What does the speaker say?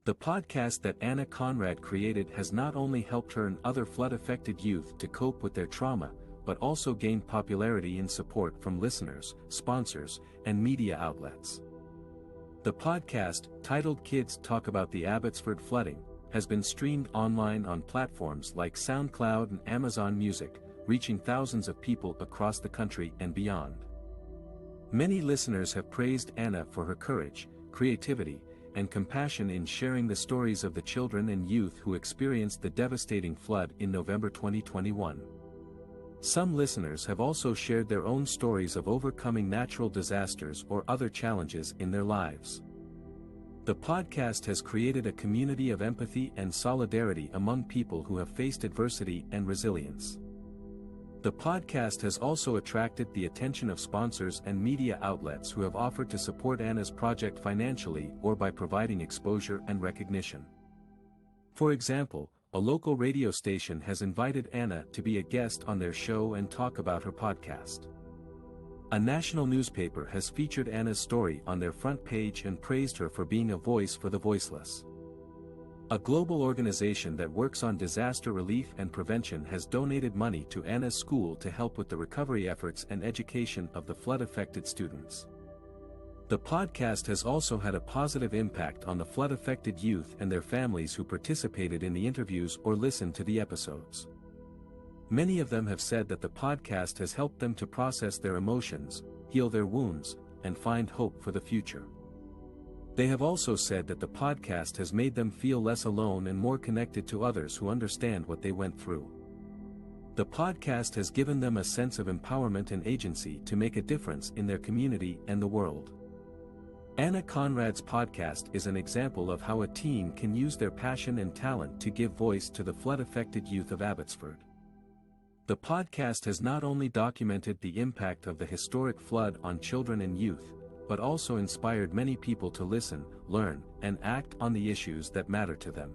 The podcast that Anna Conrad created has not only helped her and other flood-affected youth to cope with their trauma, but also gained popularity and support from listeners, sponsors, and media outlets. The podcast, titled Kids Talk About the Abbotsford Flooding, has been streamed online on platforms like SoundCloud and Amazon Music, reaching thousands of people across the country and beyond. Many listeners have praised Anna for her courage, creativity, and compassion in sharing the stories of the children and youth who experienced the devastating flood in November 2021. Some listeners have also shared their own stories of overcoming natural disasters or other challenges in their lives. The podcast has created a community of empathy and solidarity among people who have faced adversity and resilience. The podcast has also attracted the attention of sponsors and media outlets who have offered to support Anna's project financially or by providing exposure and recognition. For example, a local radio station has invited Anna to be a guest on their show and talk about her podcast. A national newspaper has featured Anna's story on their front page and praised her for being a voice for the voiceless. A global organization that works on disaster relief and prevention has donated money to Anna's school to help with the recovery efforts and education of the flood-affected students. The podcast has also had a positive impact on the flood-affected youth and their families who participated in the interviews or listened to the episodes. Many of them have said that the podcast has helped them to process their emotions, heal their wounds, and find hope for the future. They have also said that the podcast has made them feel less alone and more connected to others who understand what they went through. The podcast has given them a sense of empowerment and agency to make a difference in their community and the world. Anna Conrad's podcast is an example of how a teen can use their passion and talent to give voice to the flood-affected youth of Abbotsford. The podcast has not only documented the impact of the historic flood on children and youth, but also inspired many people to listen, learn, and act on the issues that matter to them.